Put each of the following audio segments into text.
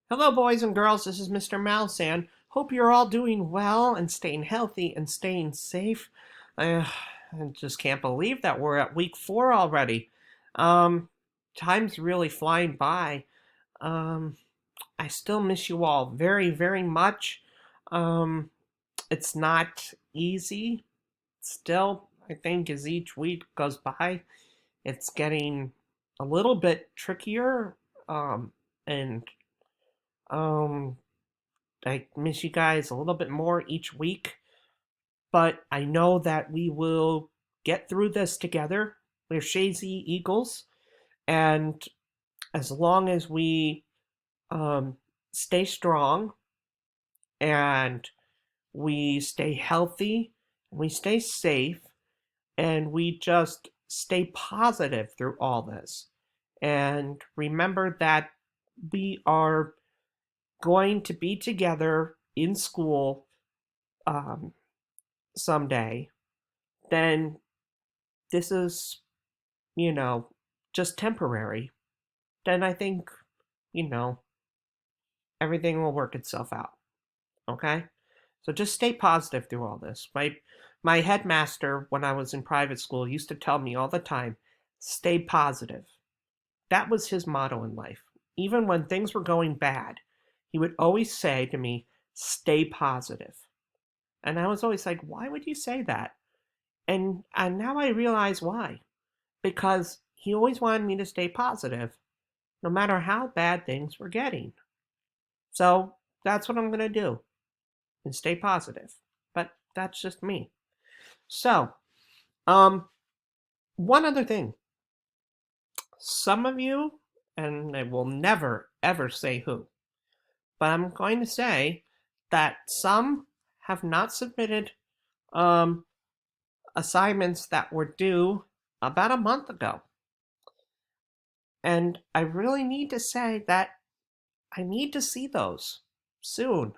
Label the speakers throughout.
Speaker 1: Hello, boys and girls. This is Mr. Malsan. Hope you're all doing well and staying healthy and staying safe. I, I just can't believe that we're at week 4 already. Um, Time's really flying by. Um, I still miss you all very, very much. Um, it's not easy. Still, I think as each week goes by, it's getting a little bit trickier. And um, I miss you guys a little bit more each week, but I know that we will get through this together. We're Shazy Eagles, and as long as we um, stay strong and we stay healthy, we stay safe, and we just stay positive through all this. And remember that we are going to be together in school um, someday, then this is, you know, just temporary, then I think, you know, everything will work itself out. Okay? So just stay positive through all this. My headmaster when I was in private school used to tell me all the time, stay positive. That was his motto in life. Even when things were going bad, he would always say to me, stay positive. And I was always like, why would you say that? And now I realize why. Because he always wanted me to stay positive, no matter how bad things were getting. So that's what I'm going to do and stay positive. But that's just me. So, um, one other thing. Some of you, and I will never ever say who, but I'm going to say that some have not submitted um, assignments that were due about a month ago. And I really need to say that I need to see those soon.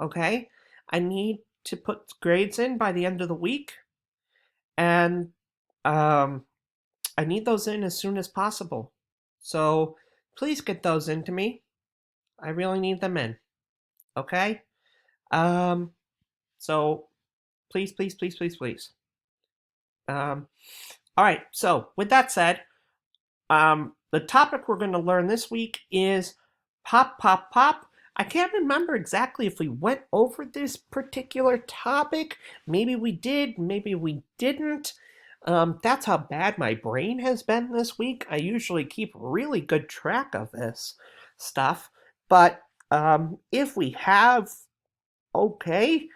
Speaker 1: Okay? I need to put grades in by the end of the week, and um, I need those in as soon as possible. So please get those into me. I really need them in. Okay? Um, so please, please, please, please, please. Um, all right. So with that said, the topic we're going to learn this week is pop, pop, pop. I can't remember exactly if we went over this particular topic. Maybe we did, maybe we didn't. That's how bad my brain has been this week. I usually keep really good track of this stuff. But if we have, okay,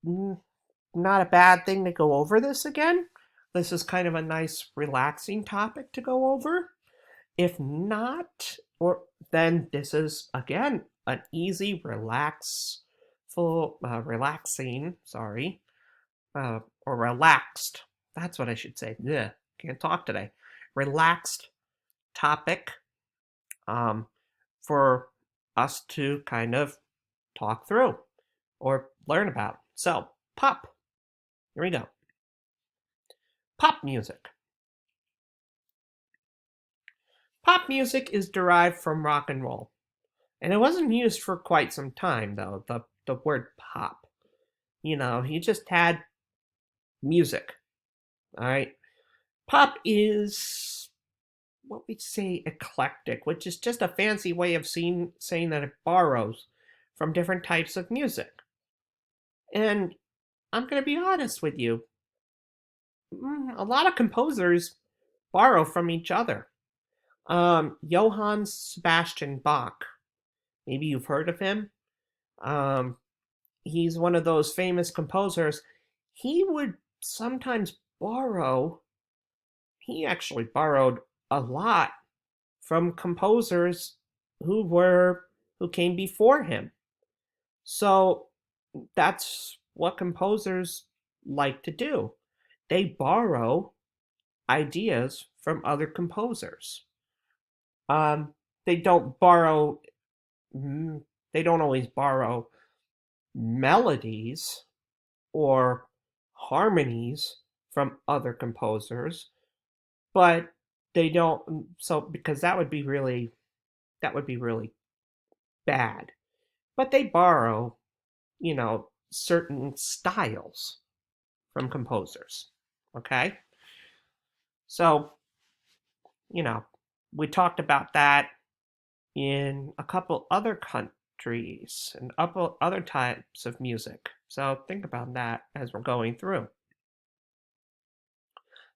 Speaker 1: not a bad thing to go over this again. This is kind of a nice, relaxing topic to go over. If not, or then this is again an easy, relaxing, sorry, or relaxed. That's what I should say. Yeah, can't talk today. Relaxed topic um, for us to kind of talk through or learn about. So, pop. Here we go. Pop music. Pop music is derived from rock and roll. And it wasn't used for quite some time, though, the word pop. You just had music. All right. Pop is what we say eclectic, which is just a fancy way of saying that it borrows from different types of music. And I'm going to be honest with you, a lot of composers borrow from each other. Johann Sebastian Bach, maybe you've heard of him. Um, he's one of those famous composers. He would sometimes borrow, he actually borrowed a lot from composers who came before him. So that's what composers like to do. They borrow ideas from other composers. Um, they don't borrow they don't always borrow melodies or harmonies from other composers, but they don't, so because that would be really bad, but they borrow, certain styles from composers. Okay? So, you know, we talked about that in a couple other countries and other types of music. So think about that as we're going through.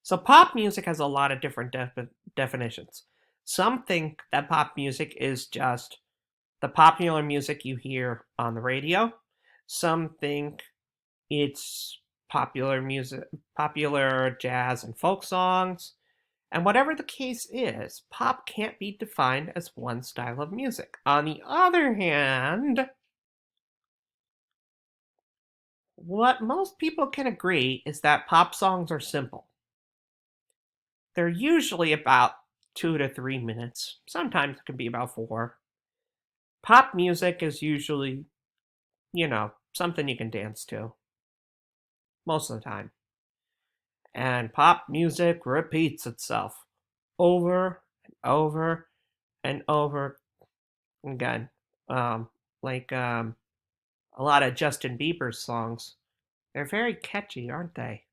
Speaker 1: So pop music has a lot of different definitions. Some think that pop music is just the popular music you hear on the radio. Some think it's popular music, popular jazz and folk songs. And whatever the case is, pop can't be defined as one style of music. On the other hand, what most people can agree is that pop songs are simple. They're usually about 2 to 3 minutes. Sometimes it can be about 4. Pop music is usually, something you can dance to most of the time. And pop music repeats itself over and over and over again. Like a lot of Justin Bieber's songs. They're very catchy, aren't they?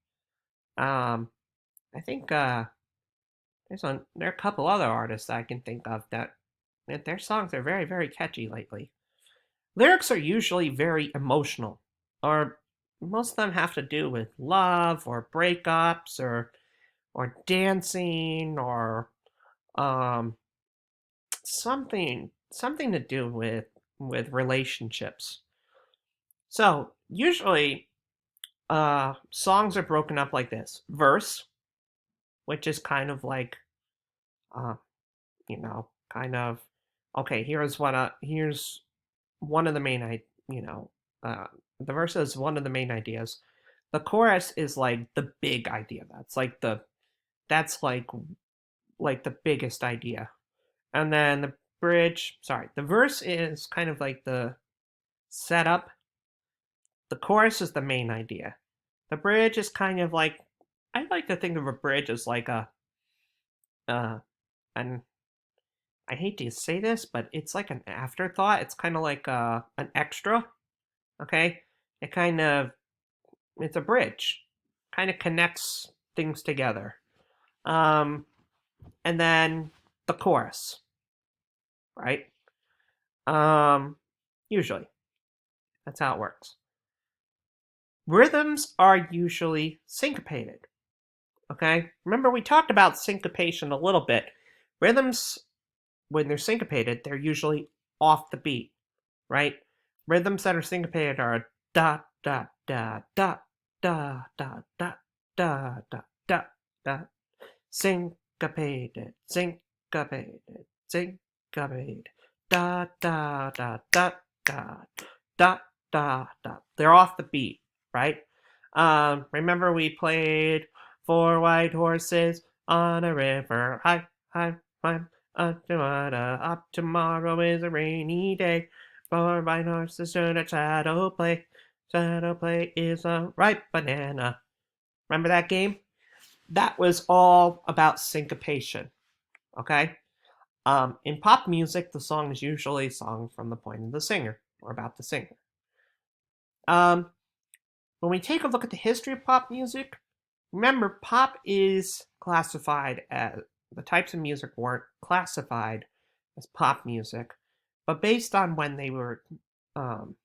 Speaker 1: I think there are a couple other artists I can think of that their songs are very, very catchy lately. Lyrics are usually very emotional, or most of them have to do with love or breakups or dancing or um, something to do with relationships. So usually songs are broken up like this: verse, which is kind of like uh, kind of okay. Here's one of the main uh, the verse is one of the main ideas. The chorus is like the big idea. That's like the biggest idea. And then the verse is kind of like the setup. The chorus is the main idea. The bridge is kind of like I like to think of a bridge as like uh an I hate to say this, but it's like an afterthought. It's kind of like an extra. Okay, it kind of it's a bridge, kind of connects things together. Um, and then the chorus, right? Um, Usually that's how it works. Rhythms are usually syncopated. Okay, remember we talked about syncopation a little bit. Rhythms, when they're syncopated, they're usually off the beat, right? Rhythms that are syncopated are da da da da da da da da da da da. Syncopated, syncopated, syncopated. Da da da da da da da da. They're off the beat, right? Remember we played Four White Horses on a river. Hi, hi, hi. Up tomorrow is a rainy day. Four white horses should a shadow play. Shadow play is a ripe banana. Remember that game? That was all about syncopation. Okay? In pop music, the song is usually sung from the point of the singer or about the singer. When we take a look at the history of pop music, remember pop is classified as the types of music weren't classified as pop music, but based on when they were, um,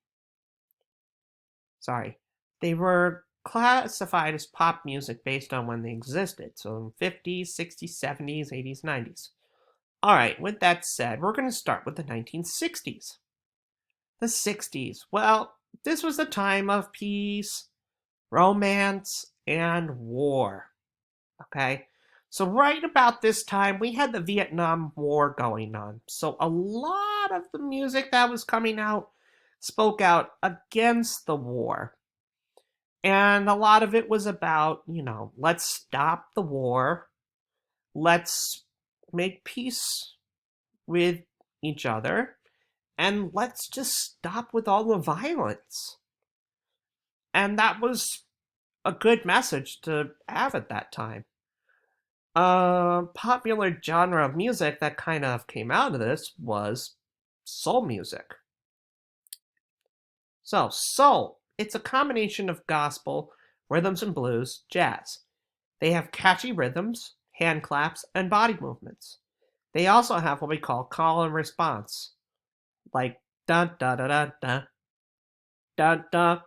Speaker 1: they were classified as pop music based on when they existed. So in 50s, 60s, 70s, 80s, 90s. All right, with that said, we're going to start with the 1960s. The 60s. Well, this was a time of peace, romance, and war. Okay? So, right about this time, we had the Vietnam War going on. So, a lot of the music that was coming out spoke out against the war. And a lot of it was about, let's stop the war. Let's make peace with each other. And let's just stop with all the violence. And that was a good message to have at that time. A popular genre of music that kind of came out of this was soul music. So, soul, it's a combination of gospel, rhythms and blues, jazz. They have catchy rhythms, hand claps, and body movements. They also have what we call and response, like dun da da da da da da,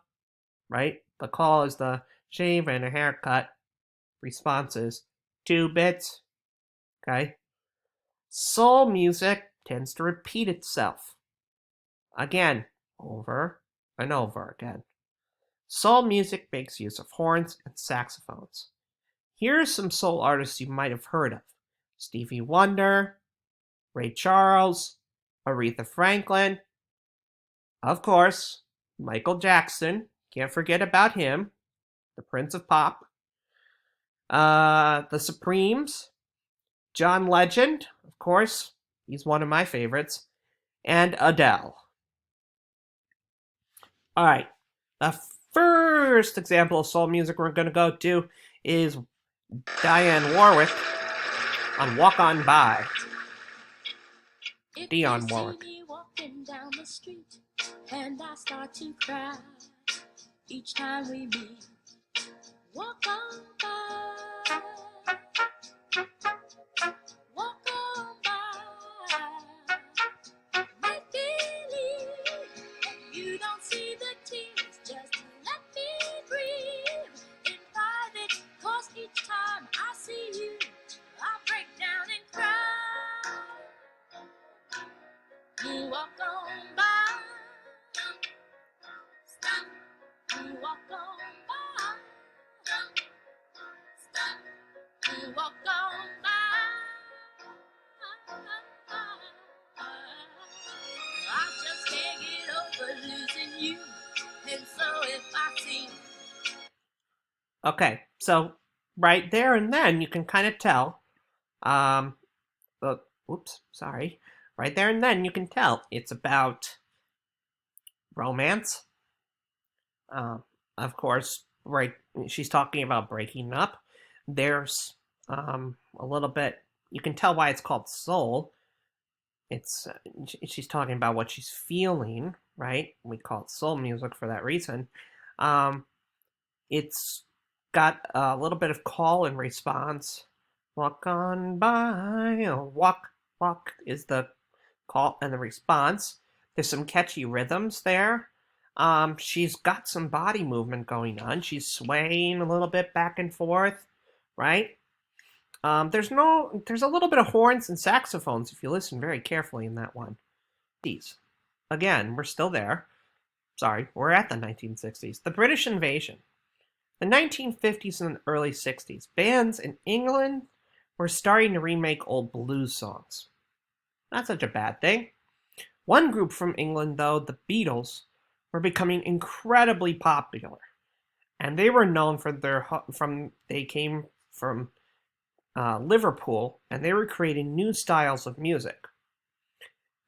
Speaker 1: right? The call is the shave and a haircut. Responses 2 bits, okay? Soul music tends to repeat itself. Again, over and over again. Soul music makes use of horns and saxophones. Here are some soul artists you might have heard of: Stevie Wonder, Ray Charles, Aretha Franklin, of course, Michael Jackson. Can't forget about him, the Prince of Pop. The Supremes, John Legend, of course, he's one of my favorites, and Adele. All right, the first example of soul music we're going to go to is Diane Warwick on Walk On By. Dionne Warwick.
Speaker 2: If you see me walking down the street and I start to cry each time we meet, walk on by, walk on by. Make believe that you don't see the tears, just let me breathe in private, 'cause each time I see you, I break down and cry. You walk on by, stop. You walk on by, stop. You walk on by. I just can't get over losing you, and so if I see.
Speaker 1: Okay, so right there and then you can kind of tell. Oops, sorry. Right there and then you can tell it's about romance. Of course, right, she's talking about breaking up. There's a little bit, you can tell why it's called soul. It's she's talking about what she's feeling, right? We call it soul music for that reason. It's got a little bit of call and response. Walk on by, walk is the call and the response. There's some catchy rhythms there. She's got some body movement going on. She's swaying a little bit back and forth, right? There's a little bit of horns and saxophones if you listen very carefully in that one. These, again, we're still there. Sorry, we're at the 1960s. The British invasion. The 1950s and early 60s, bands in England were starting to remake old blues songs. Not such a bad thing. One group from England, though, the Beatles, were becoming incredibly popular, and they were known for they came from Liverpool, and they were creating new styles of music.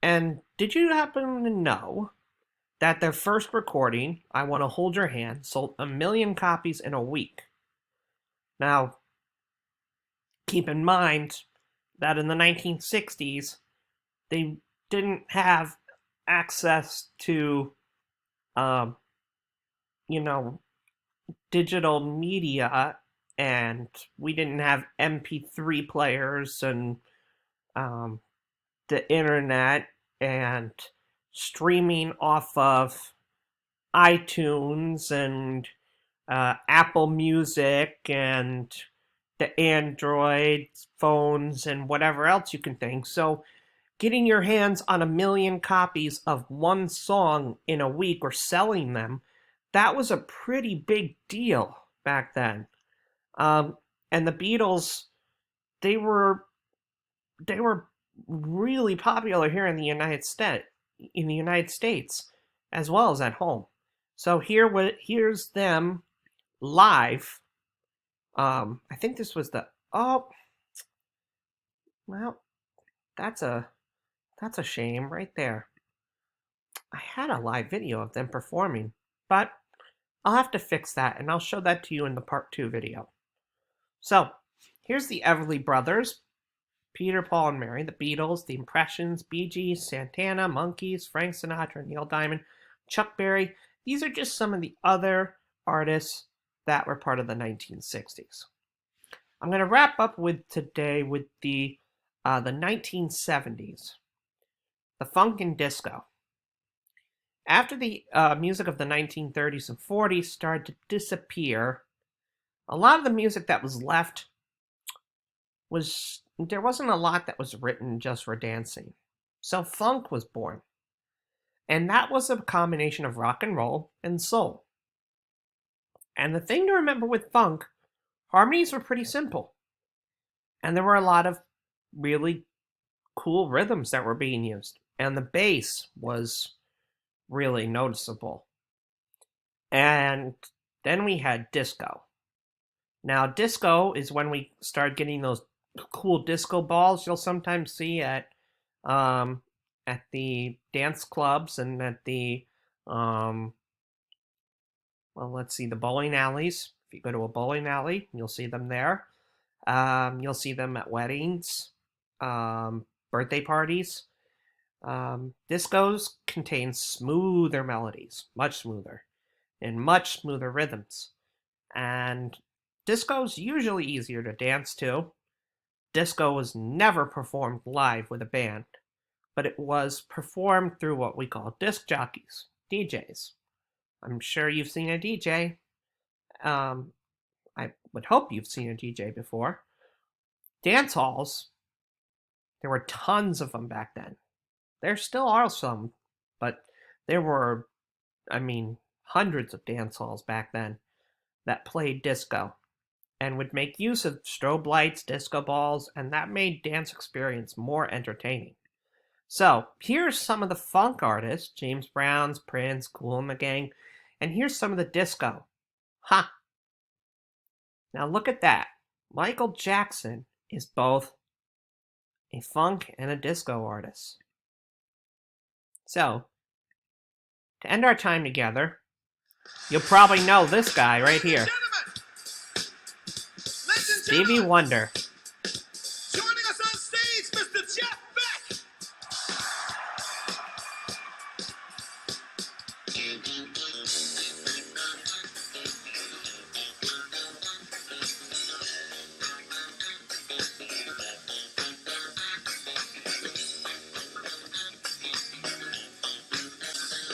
Speaker 1: And did you happen to know that their first recording, I Want to Hold Your Hand, sold 1 million copies in a week? Now, keep in mind that in the 1960s, they didn't have access to, digital media, and we didn't have MP3 players and the internet and streaming off of iTunes and Apple Music and the Android phones and whatever else you can think. So getting your hands on 1 million copies of one song in a week or selling them, that was a pretty big deal back then. And the Beatles, they were really popular here in the United States, as well as at home. So here's them live. I think this was that's a shame right there. I had a live video of them performing, but I'll have to fix that, and I'll show that to you in the part 2 video. So, here's the Everly Brothers: Peter, Paul, and Mary, the Beatles, the Impressions, Bee Gees, Santana, Monkees, Frank Sinatra, Neil Diamond, Chuck Berry, these are just some of the other artists that were part of the 1960s. I'm going to wrap up with today with the 1970s, the funk and disco. After the music of the 1930s and 40s started to disappear, a lot of the music that was left there wasn't a lot that was written just for dancing. So funk was born. And that was a combination of rock and roll and soul. And the thing to remember with funk, harmonies were pretty simple. And there were a lot of really cool rhythms that were being used. And the bass was really noticeable. And then we had disco. Now, disco is when we start getting those cool disco balls you'll sometimes see at the dance clubs and at the let's see, the bowling alleys. If you go to a bowling alley, you'll see them there. You'll see them at weddings, birthday parties. Discos contain smoother melodies, much smoother, and much smoother rhythms. And disco's usually easier to dance to. Disco was never performed live with a band, but it was performed through what we call disc jockeys, DJs. I'm sure you've seen a DJ. I would hope you've seen a DJ before. Dance halls, there were tons of them back then. There still are some, but there were, hundreds of dance halls back then that played disco and would make use of strobe lights, disco balls, and that made dance experience more entertaining. So, here's some of the funk artists, James Brown's, Prince, Kool and the Gang, and here's some of the disco. Ha! Now look at that. Michael Jackson is both a funk and a disco artist. So, to end our time together, you'll probably know this guy right here. Stevie Wonder.
Speaker 2: Joining us on stage, Mr. Jeff Beck.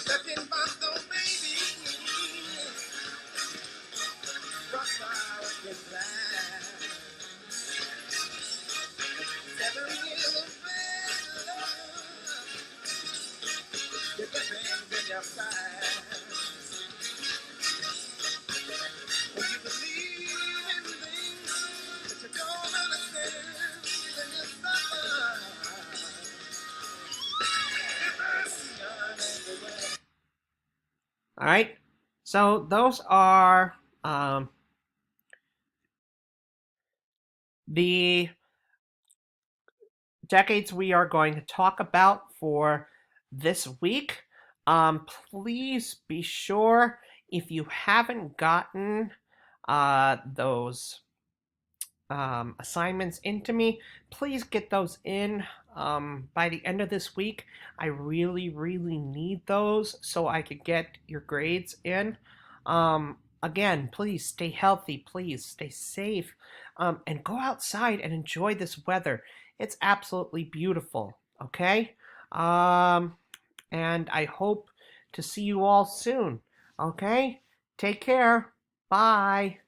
Speaker 2: Looking back though, baby. Rock my goodbye. 7 years of bad love. Get the things in your side. When you believe in things that you don't understand, then you suffer.
Speaker 1: All right. So those are the decades we are going to talk about for this week. Please be sure, if you haven't gotten those assignments into me, please get those in by the end of this week. I really, really need those so I could get your grades in. Again, please stay healthy, please stay safe, and go outside and enjoy this weather. It's absolutely beautiful, okay? And I hope to see you all soon, okay? Take care. Bye.